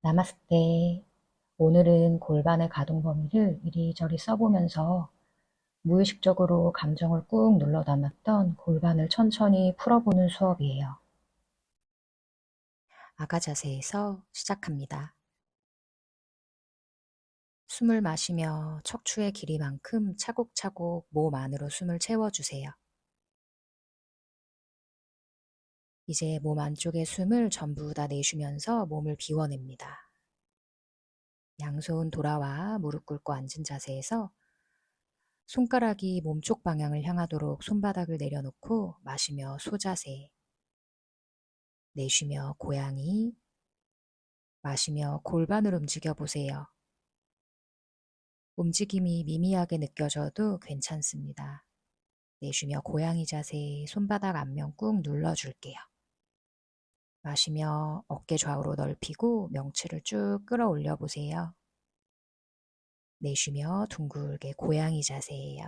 나마스테. 오늘은 골반의 가동 범위를 이리저리 써보면서 무의식적으로 감정을 꾹 눌러 담았던 골반을 천천히 풀어보는 수업이에요. 아가 자세에서 시작합니다. 숨을 마시며 척추의 길이만큼 차곡차곡 몸 안으로 숨을 채워주세요. 이제 몸 안쪽의 숨을 전부 다 내쉬면서 몸을 비워냅니다. 양손 돌아와 무릎 꿇고 앉은 자세에서 손가락이 몸쪽 방향을 향하도록 손바닥을 내려놓고 마시며 소자세, 내쉬며 고양이, 마시며 골반을 움직여 보세요. 움직임이 미미하게 느껴져도 괜찮습니다. 내쉬며 고양이 자세, 손바닥 앞면 꾹 눌러줄게요. 마시며 어깨 좌우로 넓히고 명치를 쭉 끌어올려 보세요. 내쉬며 둥글게 고양이 자세예요.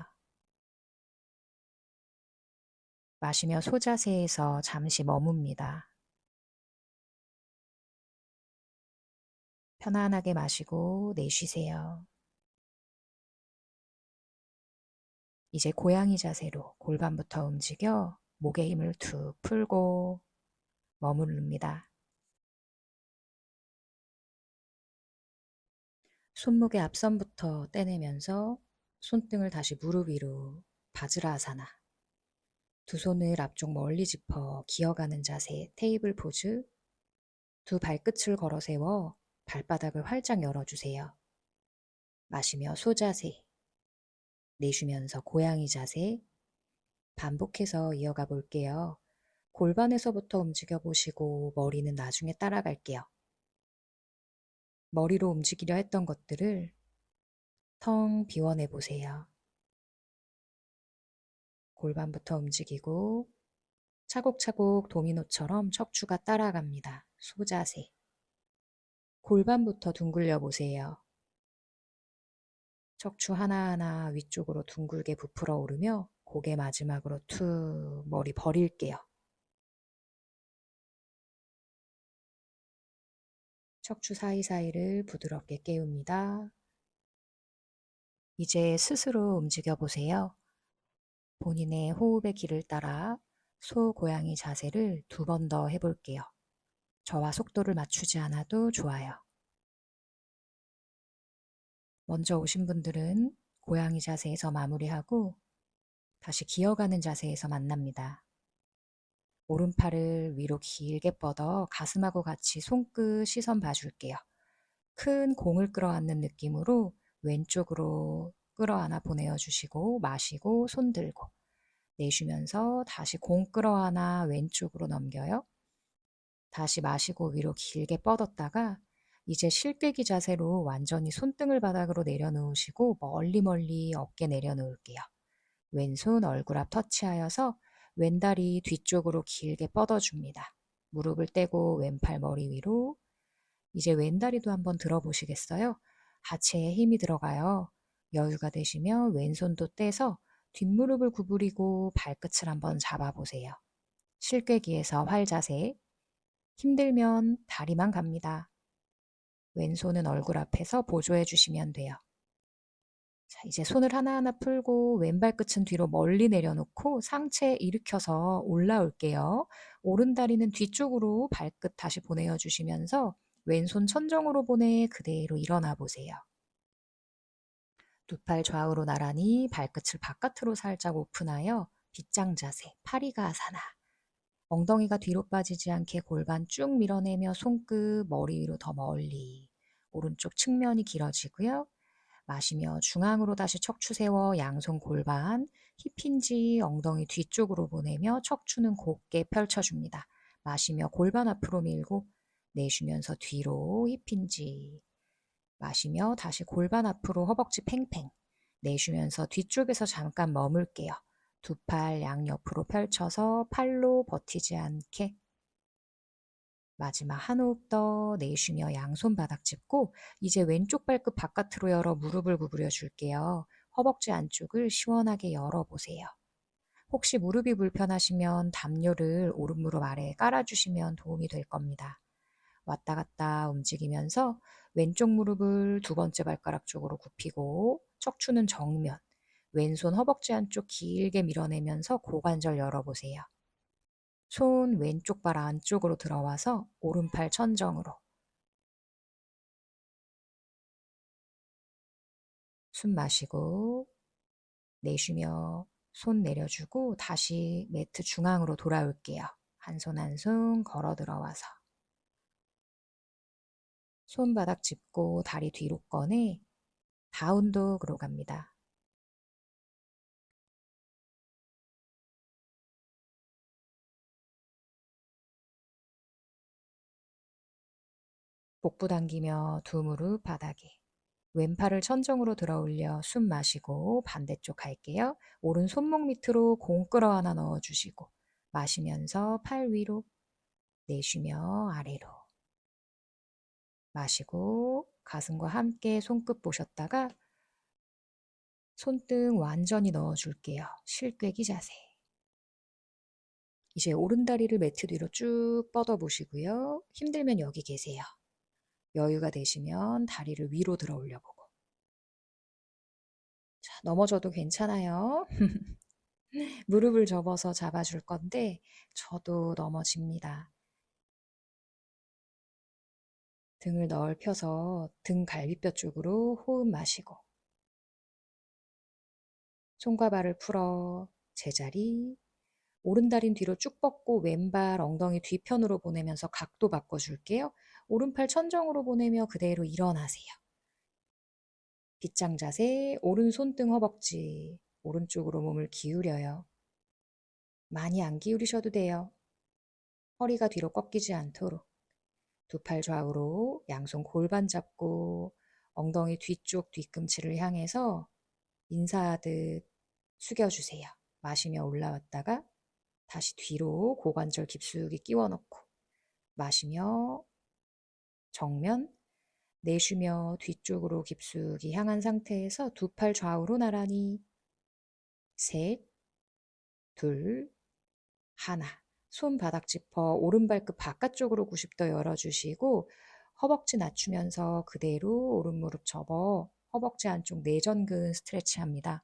마시며 소자세에서 잠시 머뭅니다. 편안하게 마시고 내쉬세요. 이제 고양이 자세로 골반부터 움직여 목의 힘을 툭 풀고 머무릅니다. 손목의 앞선부터 떼내면서 손등을 다시 무릎 위로 바즈라아사나. 두 손을 앞쪽 멀리 짚어 기어가는 자세 테이블 포즈. 두 발끝을 걸어 세워 발바닥을 활짝 열어주세요. 마시며 소자세. 내쉬면서 고양이 자세. 반복해서 이어가 볼게요. 골반에서부터 움직여 보시고 머리는 나중에 따라갈게요. 머리로 움직이려 했던 것들을 텅 비워내 보세요. 골반부터 움직이고 차곡차곡 도미노처럼 척추가 따라갑니다. 소자세. 골반부터 둥글려 보세요. 척추 하나하나 위쪽으로 둥글게 부풀어 오르며 고개 마지막으로 툭 머리 버릴게요. 척추 사이사이를 부드럽게 깨웁니다. 이제 스스로 움직여 보세요. 본인의 호흡의 길을 따라 소 고양이 자세를 두 번 더 해볼게요. 저와 속도를 맞추지 않아도 좋아요. 먼저 오신 분들은 고양이 자세에서 마무리하고 다시 기어가는 자세에서 만납니다. 오른팔을 위로 길게 뻗어 가슴하고 같이 손끝 시선 봐줄게요. 큰 공을 끌어안는 느낌으로 왼쪽으로 끌어안아 보내어 주시고 마시고 손 들고 내쉬면서 다시 공 끌어안아 왼쪽으로 넘겨요. 다시 마시고 위로 길게 뻗었다가 이제 실깨기 자세로 완전히 손등을 바닥으로 내려놓으시고 멀리 어깨 내려놓을게요. 왼손 얼굴 앞 터치하여서 왼다리 뒤쪽으로 길게 뻗어줍니다. 무릎을 떼고 왼팔 머리 위로. 이제 왼다리도 한번 들어보시겠어요? 하체에 힘이 들어가요. 여유가 되시면 왼손도 떼서 뒷무릎을 구부리고 발끝을 한번 잡아보세요. 실깨기에서 활자세. 힘들면 다리만 갑니다. 왼손은 얼굴 앞에서 보조해 주시면 돼요. 자, 이제 손을 하나하나 풀고 왼발 끝은 뒤로 멀리 내려놓고 상체 일으켜서 올라올게요. 오른다리는 뒤쪽으로 발끝 다시 보내어 주시면서 왼손 천정으로 보내 그대로 일어나 보세요. 두 팔 좌우로 나란히 발끝을 바깥으로 살짝 오픈하여 빗장 자세, 파리가아사나. 엉덩이가 뒤로 빠지지 않게 골반 쭉 밀어내며 손끝 머리 위로 더 멀리. 오른쪽 측면이 길어지고요. 마시며 중앙으로 다시 척추 세워 양손 골반, 힙힌지 엉덩이 뒤쪽으로 보내며 척추는 곧게 펼쳐줍니다. 마시며 골반 앞으로 밀고 내쉬면서 뒤로 힙힌지. 마시며 다시 골반 앞으로 허벅지 팽팽. 내쉬면서 뒤쪽에서 잠깐 머물게요. 두 팔 양옆으로 펼쳐서 팔로 버티지 않게. 마지막 한 호흡 더 내쉬며 양손 바닥 짚고 이제 왼쪽 발끝 바깥으로 열어 무릎을 구부려 줄게요. 허벅지 안쪽을 시원하게 열어보세요. 혹시 무릎이 불편하시면 담요를 오른 무릎 아래에 깔아주시면 도움이 될 겁니다. 왔다 갔다 움직이면서 왼쪽 무릎을 두 번째 발가락 쪽으로 굽히고 척추는 정면, 왼손 허벅지 안쪽 길게 밀어내면서 고관절 열어보세요. 손 왼쪽 발 안쪽으로 들어와서 오른팔 천정으로. 숨 마시고 내쉬며 손 내려주고 다시 매트 중앙으로 돌아올게요. 한 손 한 손 걸어 들어와서 손바닥 짚고 다리 뒤로 꺼내 다운독으로 갑니다. 복부 당기며 두 무릎 바닥에. 왼팔을 천정으로 들어 올려 숨 마시고 반대쪽 갈게요. 오른 손목 밑으로 공 끌어 하나 넣어주시고 마시면서 팔 위로 내쉬며 아래로 마시고 가슴과 함께 손끝 보셨다가 손등 완전히 넣어줄게요. 실꿰기 자세. 이제 오른다리를 매트 뒤로 쭉 뻗어보시고요. 힘들면 여기 계세요. 여유가 되시면 다리를 위로 들어 올려보고. 자, 넘어져도 괜찮아요. 무릎을 접어서 잡아줄 건데 저도 넘어집니다. 등을 넓혀서 등 갈비뼈 쪽으로 호흡 마시고 손과 발을 풀어 제자리 오른다리는 뒤로 쭉 뻗고 왼발 엉덩이 뒤편으로 보내면서 각도 바꿔줄게요. 오른팔 천정으로 보내며 그대로 일어나세요. 빗장 자세, 오른 손등 허벅지, 오른쪽으로 몸을 기울여요. 많이 안 기울이셔도 돼요. 허리가 뒤로 꺾이지 않도록. 두 팔 좌우로 양손 골반 잡고 엉덩이 뒤쪽 뒤꿈치를 향해서 인사하듯 숙여주세요. 마시며 올라왔다가 다시 뒤로 고관절 깊숙이 끼워 넣고 마시며 정면 내쉬며 뒤쪽으로 깊숙이 향한 상태에서 두 팔 좌우로 나란히 셋, 둘, 하나. 손 바닥 짚어 오른발끝 바깥쪽으로 90도 열어주시고 허벅지 낮추면서 그대로 오른 무릎 접어 허벅지 안쪽 내전근 스트레치 합니다.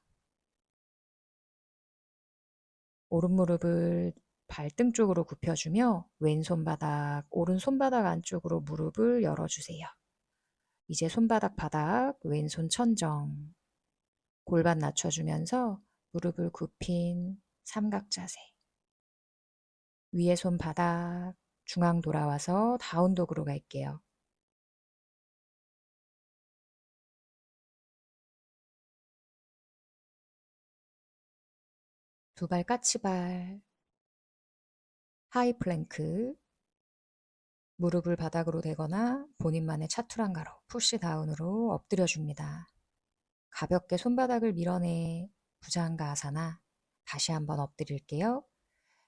오른 무릎을 발등 쪽으로 굽혀주며 왼손 바닥, 오른 손바닥 안쪽으로 무릎을 열어주세요. 이제 손바닥 바닥, 왼손 천정. 골반 낮춰주면서 무릎을 굽힌 삼각 자세. 위에 손 바닥, 중앙 돌아와서 다운독으로 갈게요. 두 발 까치발, 하이 플랭크, 무릎을 바닥으로 대거나 본인만의 차투랑가로 푸시 다운으로 엎드려줍니다. 가볍게 손바닥을 밀어내 부장가 아사나 다시 한번 엎드릴게요.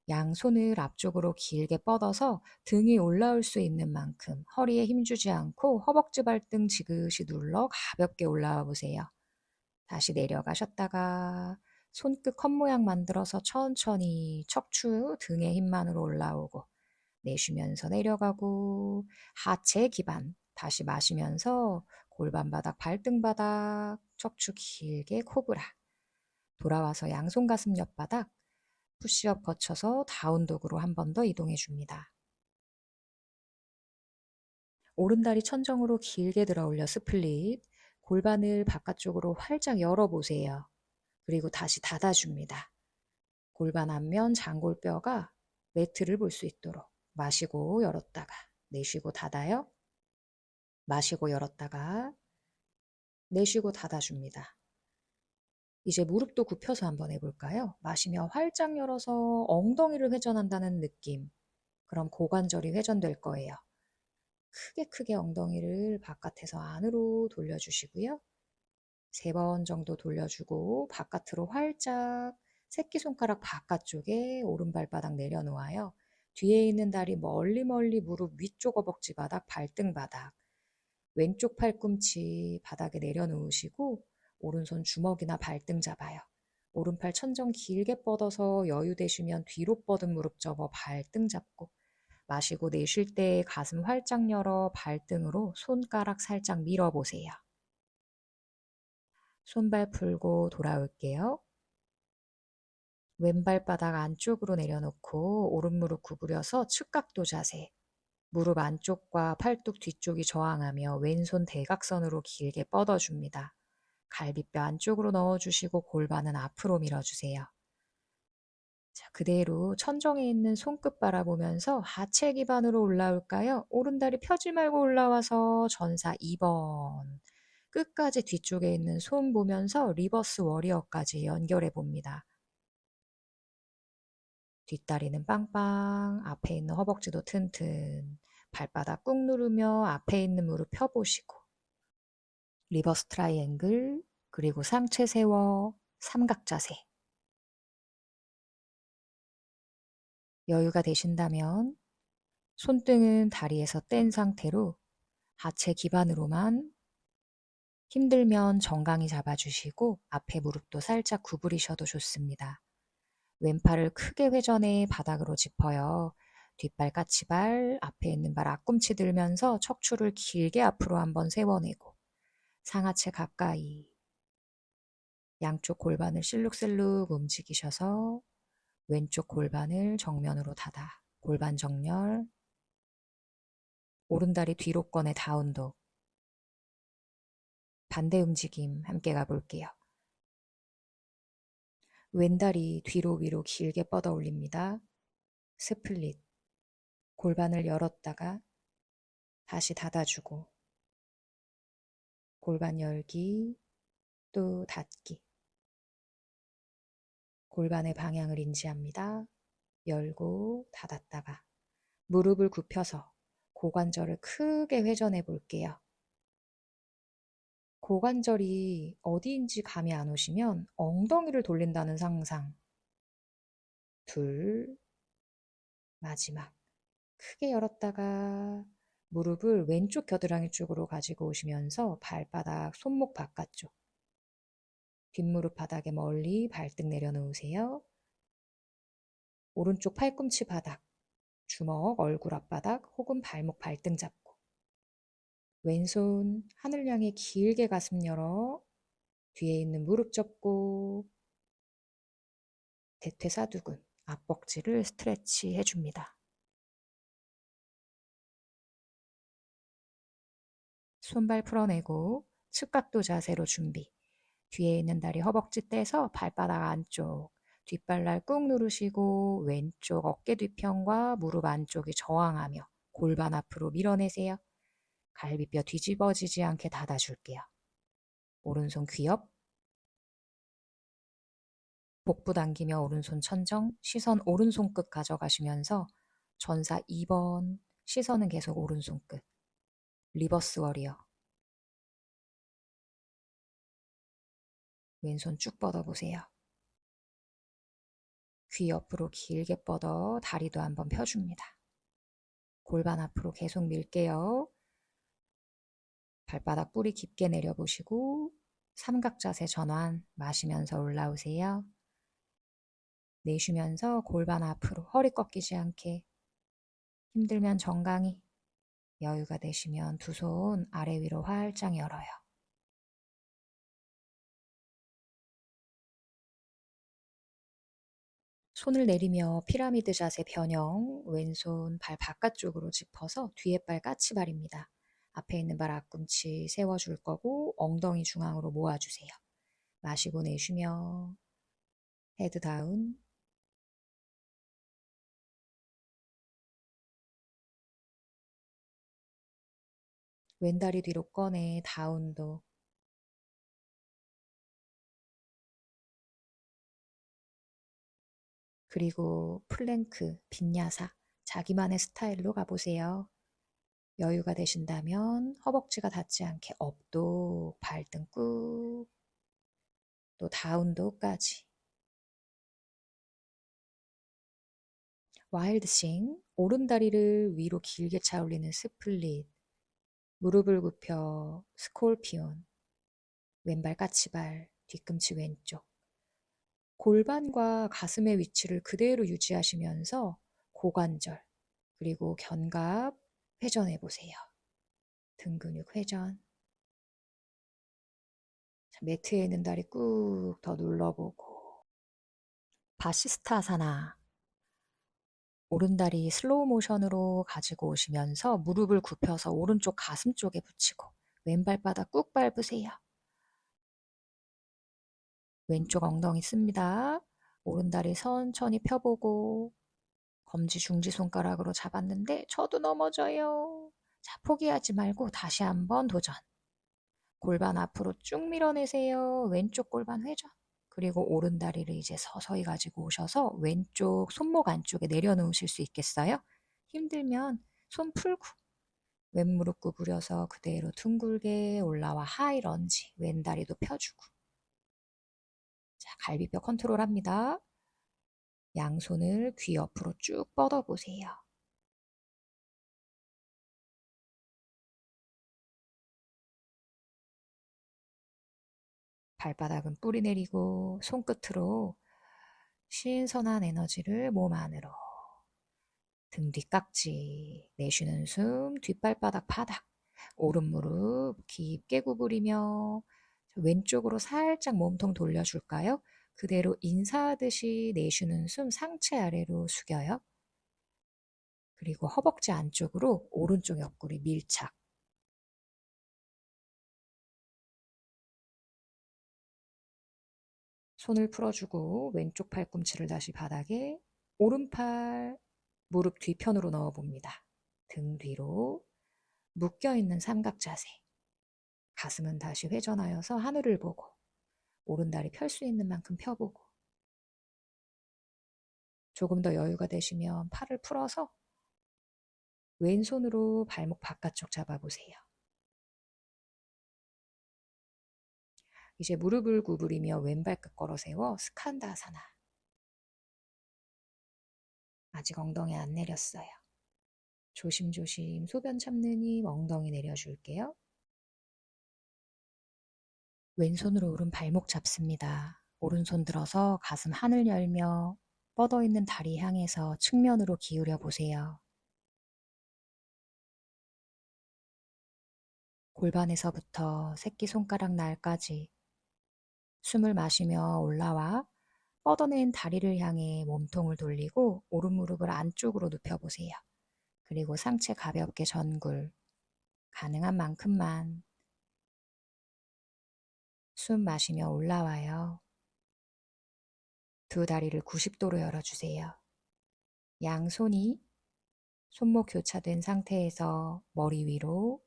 양손을 앞쪽으로 길게 뻗어서 등이 올라올 수 있는 만큼 허리에 힘주지 않고 허벅지 발등 지그시 눌러 가볍게 올라와 보세요. 다시 내려가셨다가 손끝 컵 모양 만들어서 천천히 척추 등의 힘만으로 올라오고 내쉬면서 내려가고 하체 기반 다시 마시면서 골반 바닥 발등 바닥 척추 길게 코브라 돌아와서 양손 가슴 옆바닥 푸시업 거쳐서 다운독으로 한 번 더 이동해 줍니다. 오른다리 천정으로 길게 들어 올려 스플릿 골반을 바깥쪽으로 활짝 열어보세요. 그리고 다시 닫아줍니다. 골반 앞면 장골뼈가 매트를 볼 수 있도록 마시고 열었다가 내쉬고 닫아요. 마시고 열었다가 내쉬고 닫아줍니다. 이제 무릎도 굽혀서 한번 해볼까요? 마시며 활짝 열어서 엉덩이를 회전한다는 느낌. 그럼 고관절이 회전될 거예요. 크게 엉덩이를 바깥에서 안으로 돌려주시고요. 3번 정도 돌려주고 바깥으로 활짝 새끼손가락 바깥쪽에 오른발바닥 내려놓아요. 뒤에 있는 다리 멀리 무릎 위쪽 허벅지 바닥, 발등 바닥. 왼쪽 팔꿈치 바닥에 내려놓으시고 오른손 주먹이나 발등 잡아요. 오른팔 천정 길게 뻗어서 여유 되시면 뒤로 뻗은 무릎 접어 발등 잡고 마시고 내쉴 때 가슴 활짝 열어 발등으로 손가락 살짝 밀어보세요. 손발 풀고 돌아올게요. 왼발바닥 안쪽으로 내려놓고 오른 무릎 구부려서 측각도 자세. 무릎 안쪽과 팔뚝 뒤쪽이 저항하며 왼손 대각선으로 길게 뻗어줍니다. 갈비뼈 안쪽으로 넣어주시고 골반은 앞으로 밀어주세요. 자, 그대로 천정에 있는 손끝 바라보면서 하체 기반으로 올라올까요? 오른다리 펴지 말고 올라와서 전사 2번. 끝까지 뒤쪽에 있는 손 보면서 리버스 워리어까지 연결해 봅니다. 뒷다리는 빵빵, 앞에 있는 허벅지도 튼튼, 발바닥 꾹 누르며 앞에 있는 무릎 펴보시고, 리버스 트라이앵글, 그리고 상체 세워, 삼각 자세. 여유가 되신다면 손등은 다리에서 뗀 상태로 하체 기반으로만, 힘들면 정강이 잡아주시고 앞에 무릎도 살짝 구부리셔도 좋습니다. 왼팔을 크게 회전해 바닥으로 짚어요. 뒷발 까치발, 앞에 있는 발 앞꿈치 들면서 척추를 길게 앞으로 한번 세워내고 상하체 가까이 양쪽 골반을 실룩실룩 움직이셔서 왼쪽 골반을 정면으로 닫아 골반 정렬, 오른다리 뒤로 꺼내 다운독. 반대 움직임 함께 가볼게요. 왼다리 뒤로 위로 길게 뻗어 올립니다. 스플릿. 골반을 열었다가 다시 닫아주고 골반 열기 또 닫기. 골반의 방향을 인지합니다. 열고 닫았다가 무릎을 굽혀서 고관절을 크게 회전해 볼게요. 고관절이 어디인지 감이 안 오시면 엉덩이를 돌린다는 상상. 둘, 마지막. 크게 열었다가 무릎을 왼쪽 겨드랑이 쪽으로 가지고 오시면서 발바닥, 손목 바깥쪽. 뒷무릎 바닥에 멀리 발등 내려놓으세요. 오른쪽 팔꿈치 바닥, 주먹, 얼굴 앞바닥 혹은 발목, 발등 잡고. 왼손 하늘 향해 길게 가슴 열어 뒤에 있는 무릎 접고 대퇴사두근, 앞벅지를 스트레치 해줍니다. 손발 풀어내고 측각도 자세로 준비. 뒤에 있는 다리 허벅지 떼서 발바닥 안쪽, 뒷발날 꾹 누르시고 왼쪽 어깨 뒤편과 무릎 안쪽이 저항하며 골반 앞으로 밀어내세요. 갈비뼈 뒤집어지지 않게 닫아줄게요. 오른손 귀엽, 복부 당기며 오른손 천정, 시선 오른손 끝 가져가시면서 전사 2번, 시선은 계속 오른손 끝. 리버스 워리어. 왼손 쭉 뻗어보세요. 귀 옆으로 길게 뻗어 다리도 한번 펴줍니다. 골반 앞으로 계속 밀게요. 발바닥 뿌리 깊게 내려보시고 삼각 자세 전환, 마시면서 올라오세요. 내쉬면서 골반 앞으로 허리 꺾이지 않게. 힘들면 정강이, 여유가 되시면 두 손 아래 위로 활짝 열어요. 손을 내리며 피라미드 자세 변형, 왼손 발 바깥쪽으로 짚어서 뒤에 발 까치발입니다. 앞에 있는 발 앞꿈치 세워줄 거고 엉덩이 중앙으로 모아주세요. 마시고 내쉬며 헤드 다운. 왼다리 뒤로 꺼내 다운도. 그리고 플랭크, 빈야사, 자기만의 스타일로 가보세요. 여유가 되신다면 허벅지가 닿지 않게 업도, 발등 꾹, 또 다운도까지. 와일드싱, 오른다리를 위로 길게 차 올리는 스플릿, 무릎을 굽혀 스콜피온, 왼발 까치발, 뒤꿈치 왼쪽. 골반과 가슴의 위치를 그대로 유지하시면서 고관절, 그리고 견갑 회전해 보세요. 등 근육 회전. 매트에 있는 다리 꾹 더 눌러보고. 바시스타사나. 오른다리 슬로우 모션으로 가지고 오시면서 무릎을 굽혀서 오른쪽 가슴 쪽에 붙이고 왼발바닥 꾹 밟으세요. 왼쪽 엉덩이 씁니다. 오른다리 천천히 펴보고 검지 중지 손가락으로 잡았는데 저도 넘어져요. 자, 포기하지 말고 다시 한번 도전. 골반 앞으로 쭉 밀어내세요. 왼쪽 골반 회전. 그리고 오른다리를 이제 서서히 가지고 오셔서 왼쪽 손목 안쪽에 내려놓으실 수 있겠어요? 힘들면 손 풀고 왼무릎 구부려서 그대로 둥글게 올라와 하이 런지. 왼다리도 펴주고. 자, 갈비뼈 컨트롤합니다. 양손을 귀 옆으로 쭉 뻗어보세요. 발바닥은 뿌리 내리고 손끝으로 신선한 에너지를 몸 안으로. 등 뒤깍지, 내쉬는 숨, 뒷발바닥 바닥, 오른 무릎 깊게 구부리며 왼쪽으로 살짝 몸통 돌려줄까요? 그대로 인사하듯이 내쉬는 숨 상체 아래로 숙여요. 그리고 허벅지 안쪽으로 오른쪽 옆구리 밀착. 손을 풀어주고 왼쪽 팔꿈치를 다시 바닥에 오른팔 무릎 뒤편으로 넣어봅니다. 등 뒤로 묶여있는 삼각 자세. 가슴은 다시 회전하여서 하늘을 보고 오른다리 펼 수 있는 만큼 펴보고 조금 더 여유가 되시면 팔을 풀어서 왼손으로 발목 바깥쪽 잡아보세요. 이제 무릎을 구부리며 왼발끝 걸어 세워 스칸다사나. 아직 엉덩이 안 내렸어요. 조심조심 소변 참는 힘 엉덩이 내려줄게요. 왼손으로 오른 발목 잡습니다. 오른손 들어서 가슴 하늘 열며 뻗어있는 다리 향해서 측면으로 기울여 보세요. 골반에서부터 새끼손가락 날까지 숨을 마시며 올라와 뻗어낸 다리를 향해 몸통을 돌리고 오른 무릎을 안쪽으로 눕혀보세요. 그리고 상체 가볍게 전굴, 가능한 만큼만 숨 마시며 올라와요. 두 다리를 90도로 열어주세요. 양손이 손목 교차된 상태에서 머리 위로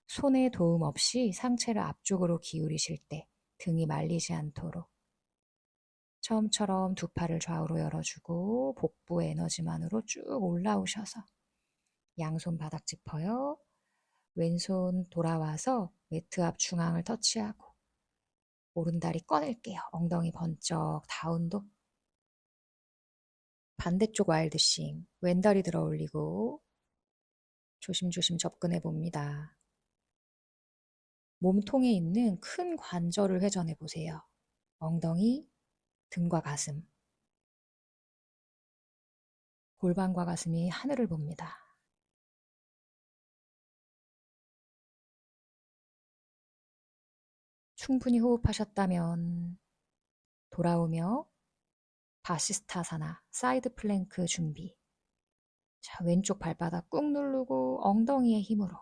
손의 도움 없이 상체를 앞쪽으로 기울이실 때 등이 말리지 않도록 처음처럼 두 팔을 좌우로 열어주고 복부 에너지만으로 쭉 올라오셔서 양손 바닥 짚어요. 왼손 돌아와서 매트 앞 중앙을 터치하고 오른다리 꺼낼게요. 엉덩이 번쩍 다운도. 반대쪽 와일드싱 왼다리 들어 올리고 조심조심 접근해 봅니다. 몸통에 있는 큰 관절을 회전해 보세요. 엉덩이, 등과 가슴, 골반과 가슴이 하늘을 봅니다. 충분히 호흡하셨다면 돌아오며 바시스타사나 사이드 플랭크 준비. 자, 왼쪽 발바닥 꾹 누르고 엉덩이의 힘으로.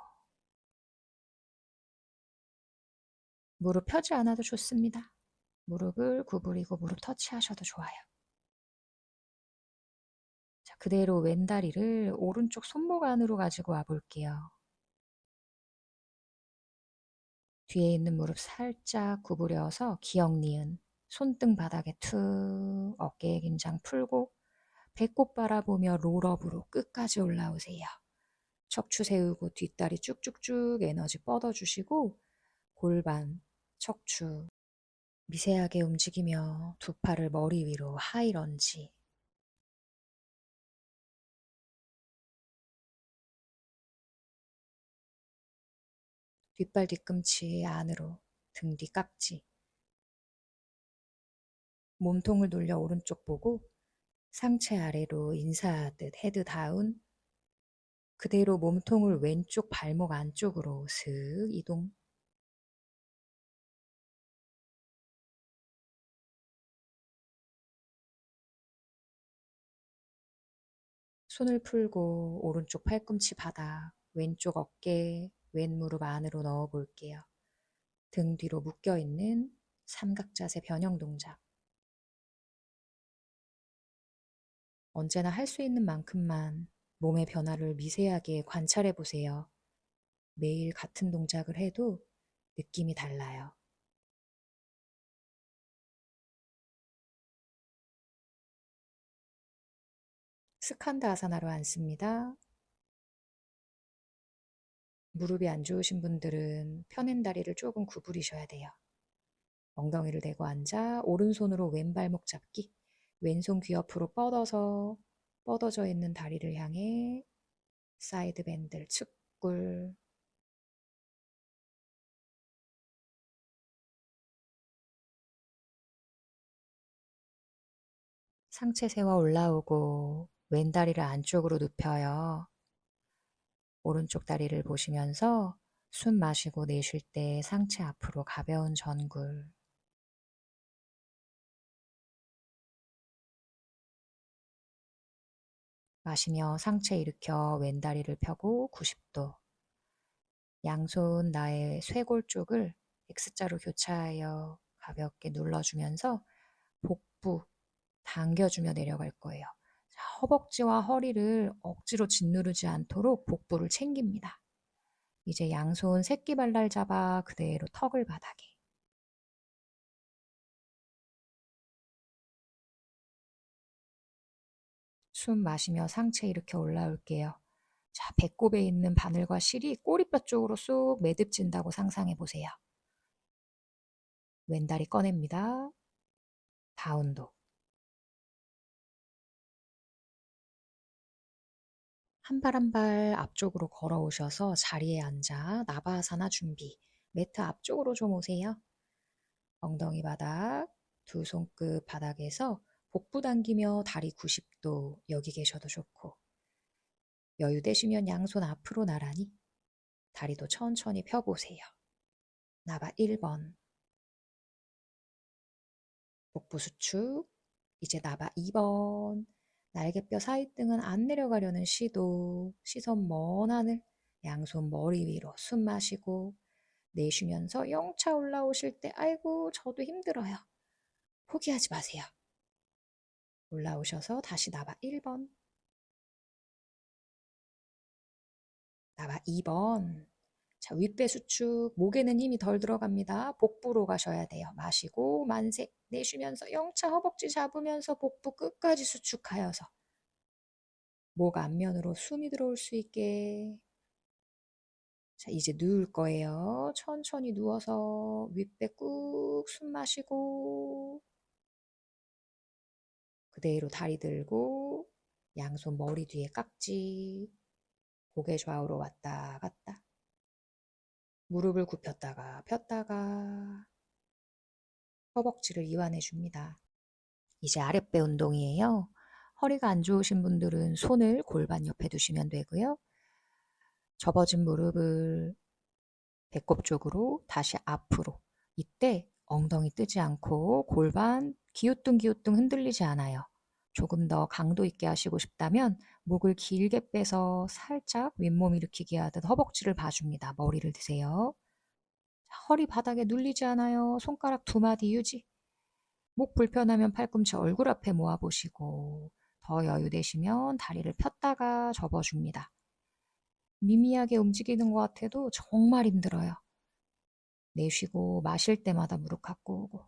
무릎 펴지 않아도 좋습니다. 무릎을 구부리고 무릎 터치하셔도 좋아요. 자, 그대로 왼다리를 오른쪽 손목 안으로 가지고 와 볼게요. 뒤에 있는 무릎 살짝 구부려서 기역 니은 손등 바닥에 툭 어깨의 긴장 풀고 배꼽 바라보며 롤업으로 끝까지 올라오세요. 척추 세우고 뒷다리 쭉쭉쭉 에너지 뻗어주시고 골반, 척추 미세하게 움직이며 두 팔을 머리 위로 하이런지. 뒷발 뒤꿈치 안으로 등 뒤 깍지. 몸통을 돌려 오른쪽 보고 상체 아래로 인사하듯 헤드 다운. 그대로 몸통을 왼쪽 발목 안쪽으로 슥 이동. 손을 풀고 오른쪽 팔꿈치 바닥, 왼쪽 어깨, 왼 무릎 안으로 넣어 볼게요. 등 뒤로 묶여 있는 삼각자세 변형 동작. 언제나 할 수 있는 만큼만 몸의 변화를 미세하게 관찰해 보세요. 매일 같은 동작을 해도 느낌이 달라요. 스칸다 아사나로 앉습니다. 무릎이 안 좋으신 분들은 펴낸 다리를 조금 구부리셔야 돼요. 엉덩이를 대고 앉아 오른손으로 왼발목 잡기, 왼손 귀 옆으로 뻗어져 있는 다리를 향해 사이드 밴들 측굴. 상체 세워 올라오고 왼 다리를 안쪽으로 눕혀요. 오른쪽 다리를 보시면서 숨 마시고 내쉴 때 상체 앞으로 가벼운 전굴. 마시며 상체 일으켜 왼 다리를 펴고 90도. 양손 나의 쇄골 쪽을 X자로 교차하여 가볍게 눌러주면서 복부 당겨주며 내려갈 거예요. 자, 허벅지와 허리를 억지로 짓누르지 않도록 복부를 챙깁니다. 이제 양손 새끼발날 잡아 그대로 턱을 바닥에. 숨 마시며 상체 일으켜 올라올게요. 자, 배꼽에 있는 바늘과 실이 꼬리뼈 쪽으로 쏙 매듭진다고 상상해 보세요. 왼다리 꺼냅니다. 다운독. 한 발 한 발 앞쪽으로 걸어오셔서 자리에 앉아 나바아사나 준비. 매트 앞쪽으로 좀 오세요. 엉덩이 바닥, 두 손끝 바닥에서 복부 당기며 다리 90도 여기 계셔도 좋고 여유 되시면 양손 앞으로 나란히 다리도 천천히 펴보세요. 나바 1번 복부 수축. 이제 나바 2번 날개뼈 사이등은 안 내려가려는 시도. 시선 먼 하늘. 양손 머리 위로 숨 마시고 내쉬면서 영차 올라오실 때 아이고 저도 힘들어요. 포기하지 마세요. 올라오셔서 다시 나바 1번 나바 2번. 자, 윗배 수축, 목에는 힘이 덜 들어갑니다. 복부로 가셔야 돼요. 마시고 만세, 내쉬면서 영차 허벅지 잡으면서 복부 끝까지 수축하여서 목 앞면으로 숨이 들어올 수 있게. 자, 이제 누울 거예요. 천천히 누워서 윗배 꾹 숨 마시고 그대로 다리 들고 양손 머리 뒤에 깍지, 고개 좌우로 왔다 갔다. 무릎을 굽혔다가 폈다가 허벅지를 이완해 줍니다. 이제 아랫배 운동이에요. 허리가 안 좋으신 분들은 손을 골반 옆에 두시면 되고요. 접어진 무릎을 배꼽 쪽으로 다시 앞으로. 이때 엉덩이 뜨지 않고 골반 기우뚱기우뚱 흔들리지 않아요. 조금 더 강도 있게 하시고 싶다면 목을 길게 빼서 살짝 윗몸 일으키기 하듯 허벅지를 봐줍니다. 머리를 드세요. 허리 바닥에 눌리지 않아요. 손가락 두 마디 유지. 목 불편하면 팔꿈치 얼굴 앞에 모아보시고 더 여유 되시면 다리를 폈다가 접어줍니다. 미미하게 움직이는 것 같아도 정말 힘들어요. 내쉬고 마실 때마다 무릎 갖고 오고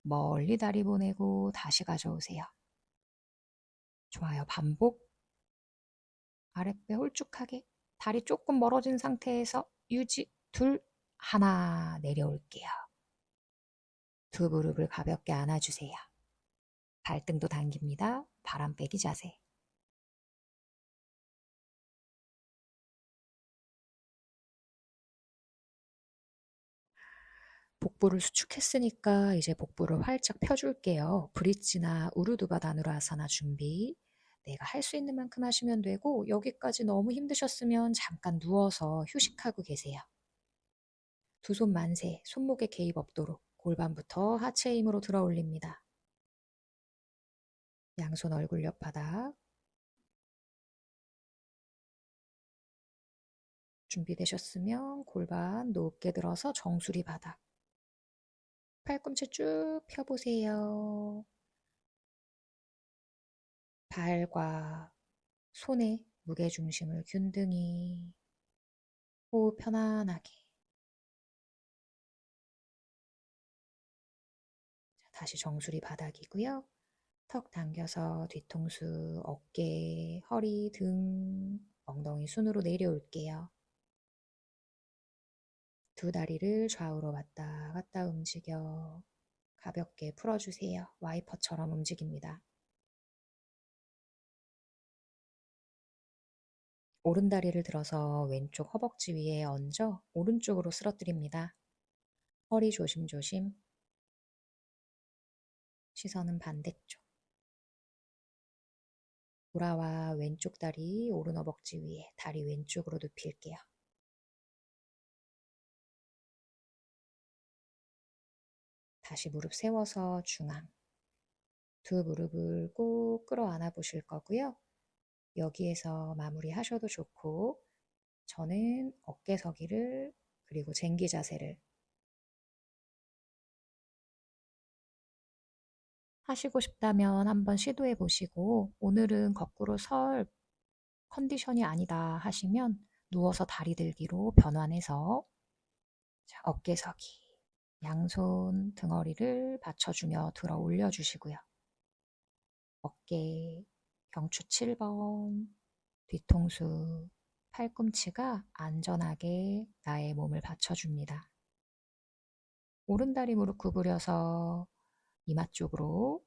멀리 다리 보내고 다시 가져오세요. 좋아요. 반복. 아랫배 홀쭉하게 다리 조금 멀어진 상태에서 유지. 둘, 하나 내려올게요. 두 무릎을 가볍게 안아주세요. 발등도 당깁니다. 바람 빼기 자세. 복부를 수축했으니까 이제 복부를 활짝 펴줄게요. 브릿지나 우르두바 다누라아사나 준비. 내가 할 수 있는 만큼 하시면 되고 여기까지 너무 힘드셨으면 잠깐 누워서 휴식하고 계세요. 두 손 만세, 손목에 개입 없도록 골반부터 하체 힘으로 들어 올립니다. 양손 얼굴 옆 바닥. 준비되셨으면 골반 높게 들어서 정수리 바닥. 팔꿈치 쭉 펴보세요. 발과 손에 무게중심을 균등히 호흡 편안하게. 다시 정수리 바닥이고요. 턱 당겨서 뒤통수, 어깨, 허리, 등, 엉덩이 순으로 내려올게요. 두 다리를 좌우로 왔다 갔다 움직여 가볍게 풀어주세요. 와이퍼처럼 움직입니다. 오른 다리를 들어서 왼쪽 허벅지 위에 얹어 오른쪽으로 쓰러뜨립니다. 허리 조심조심. 시선은 반대쪽. 돌아와 왼쪽 다리 오른 허벅지 위에 다리 왼쪽으로 눕힐게요. 다시 무릎 세워서 중앙. 두 무릎을 꼭 끌어안아 보실 거고요. 여기에서 마무리 하셔도 좋고 저는 어깨 서기를 그리고 쟁기 자세를 하시고 싶다면 한번 시도해 보시고 오늘은 거꾸로 설 컨디션이 아니다 하시면 누워서 다리 들기로 변환해서 어깨 서기 양손 등허리를 받쳐주며 들어 올려주시고요. 어깨 경추 7번 뒤통수 팔꿈치가 안전하게 나의 몸을 받쳐줍니다. 오른다리 무릎 구부려서 이마 쪽으로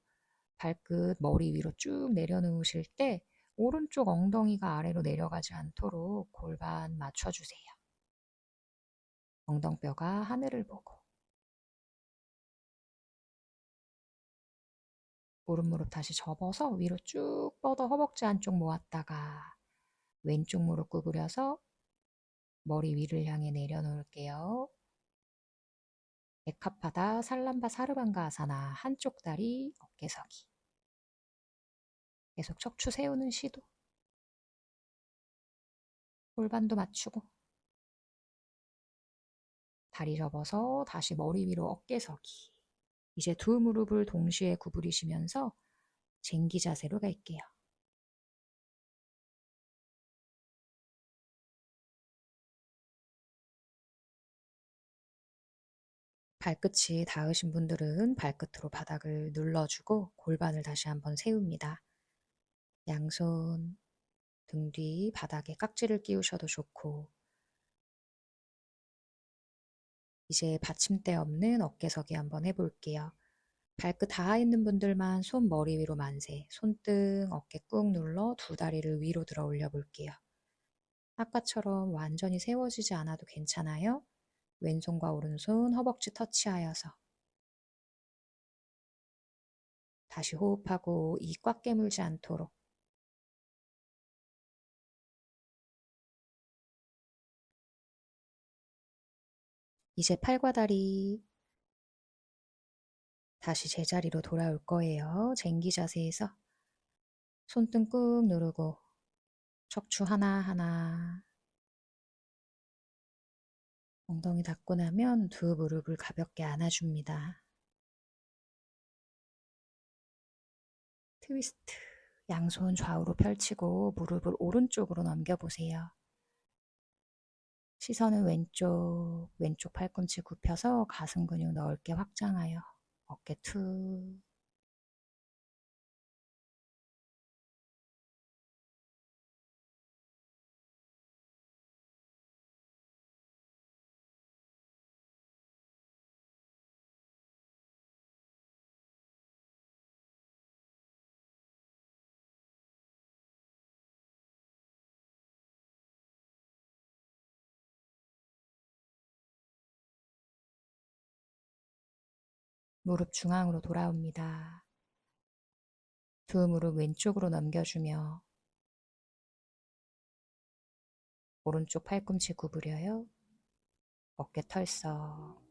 발끝 머리 위로 쭉 내려놓으실 때 오른쪽 엉덩이가 아래로 내려가지 않도록 골반 맞춰주세요. 엉덩뼈가 하늘을 보고 오른 무릎 다시 접어서 위로 쭉 뻗어 허벅지 안쪽 모았다가 왼쪽 무릎 구부려서 머리 위를 향해 내려놓을게요. 에카파다 살람바 사르방가 아사나 한쪽 다리 어깨 서기. 계속 척추 세우는 시도. 골반도 맞추고 다리 접어서 다시 머리 위로 어깨 서기. 이제 두 무릎을 동시에 구부리시면서 쟁기 자세로 갈게요. 발끝이 닿으신 분들은 발끝으로 바닥을 눌러주고 골반을 다시 한번 세웁니다. 양손 등 뒤 바닥에 깍지를 끼우셔도 좋고 이제 받침대 없는 어깨서기 한번 해볼게요. 발끝 닿아 있는 분들만 손 머리 위로 만세, 손등 어깨 꾹 눌러 두 다리를 위로 들어 올려 볼게요. 아까처럼 완전히 세워지지 않아도 괜찮아요. 왼손과 오른손 허벅지 터치하여서 다시 호흡하고 이 꽉 깨물지 않도록 이제 팔과 다리 다시 제자리로 돌아올 거예요. 쟁기 자세에서 손등 꾹 누르고 척추 하나하나 엉덩이 닫고 나면 두 무릎을 가볍게 안아줍니다. 트위스트 양손 좌우로 펼치고 무릎을 오른쪽으로 넘겨보세요. 시선은 왼쪽 팔꿈치 굽혀서 가슴 근육 넓게 확장하여 어깨 툭. 무릎 중앙으로 돌아옵니다. 두 무릎 왼쪽으로 넘겨주며 오른쪽 팔꿈치 구부려요. 어깨 털썩.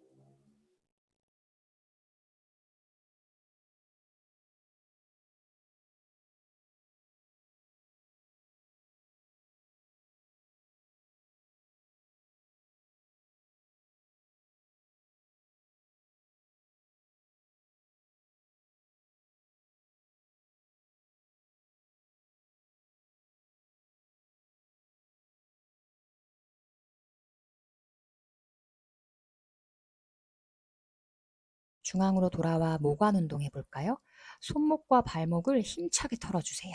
중앙으로 돌아와 모관 운동 해볼까요? 손목과 발목을 힘차게 털어주세요.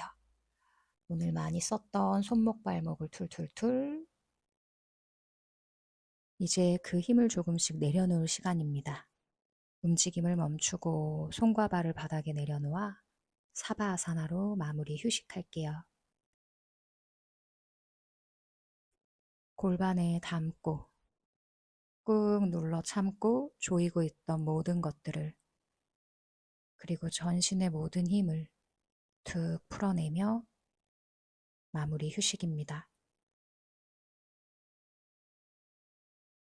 오늘 많이 썼던 손목, 발목을 툴툴툴. 이제 그 힘을 조금씩 내려놓을 시간입니다. 움직임을 멈추고 손과 발을 바닥에 내려놓아 사바아사나로 마무리 휴식할게요. 골반에 담고 꾹 눌러 참고 조이고 있던 모든 것들을, 그리고 전신의 모든 힘을 툭 풀어내며 마무리 휴식입니다.